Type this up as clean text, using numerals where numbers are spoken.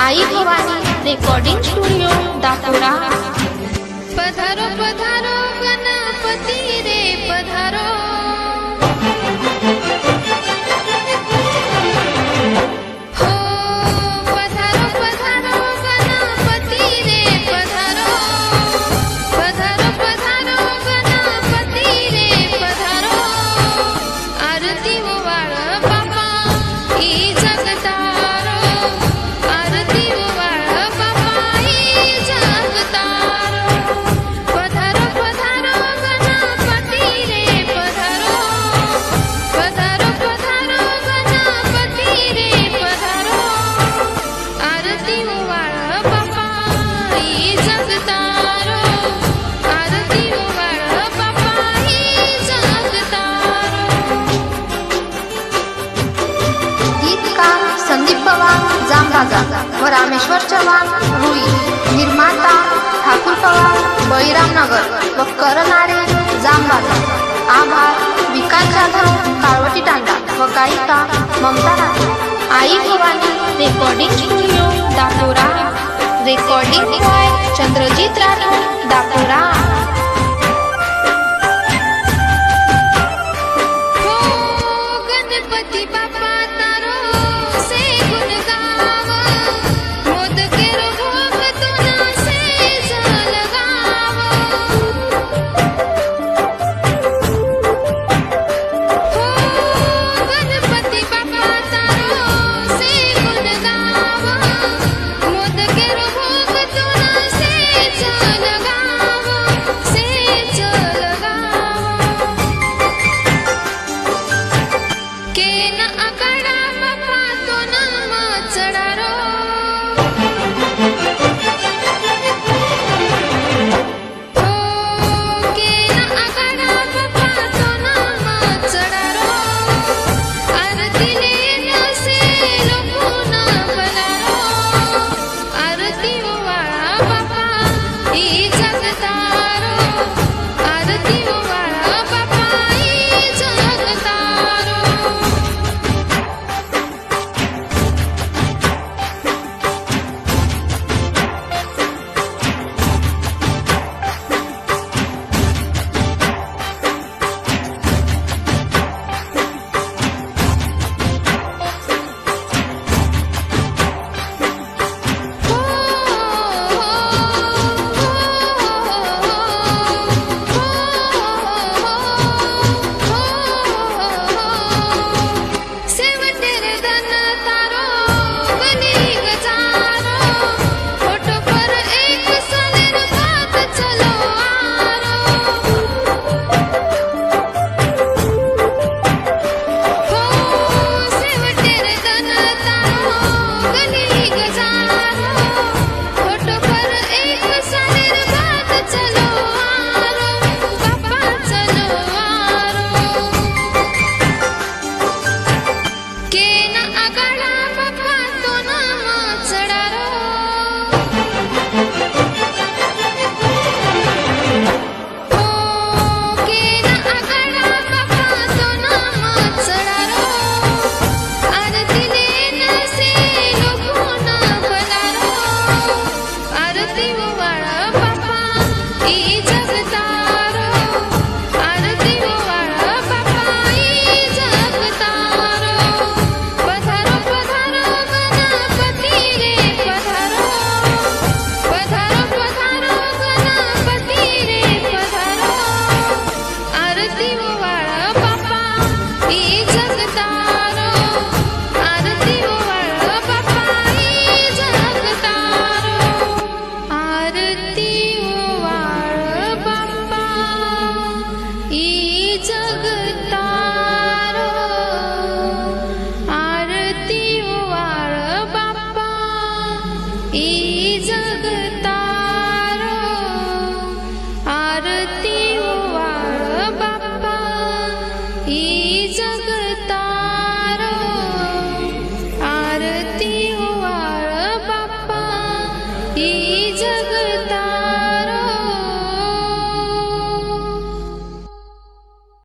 आई Bhavani recording studio दापोरा। पधारो पधारो गणपती रे पधारो, हो पधारो पधारो गणपती रे पधारो, पधारो पधारो गणपती रे पधारो। आरती ओवाळ बाबा ई जगतारो, आरती ओवाळ बाबा ई जगतारो। पधारो पधारो गणपती रे पधारो, पधारो पधारो गणपती रे पधारो। आरती ओवाळ बाबा ई जगतारो, आरती ओवाळ बाबा ई जगतारो। गीतकार संदीप पवार जामबागा व रामेश्वर चव्हाण रुई। निर्माता ठाकूर पवार बळीरामनगर व करणारे जामबागा। आभार विकास जाधव काळवटी तांडा व गायिका Mamta Rathod. Aai Bhavani recording studio Dapora. Recording by Chandrajeet Rathod Dapora. हो गणपती बाप्पा तारो से गुण गाव, मोदकेर भोग तुना से जल गाव। हो गणपती बाप्पा तारो से गुण गाव, मोदकेर भोग तुना से जल गाव, से जल गाव। केन आकडा बाप्पा तो नाम चढारो, हो केन आकडा बाप्पा तो नाम चढारो। आरती लेन से लोकून भलारो, आरती ओवाळा बाप्पा ई जगतारो, आरती ओवाळा बाप्पा ई जगतारो। सेवटेर धन तारो बनी गजारो, फोटो पर एक सलेर बात चलो आरो। हो सेवटेर धन तारो बनी गजारो, फोटो पर एक सलेर बात चलो आरो, बाप्पा चलो आरो। केन आकडा बाप्पा तो नाम चढारो, हो केन आकडा बाप्पा तो नाम चढारो। आरती लेन से लोकून भलारो, आरती ओवाळ बाप्पा ई जगतारो, आरती ओवाळ बाप्पा ई जगतारो। पधारो पधारो गणपती रे पधारो, पधारो पधारो गणपती रे पधारो। आरती ओवाळ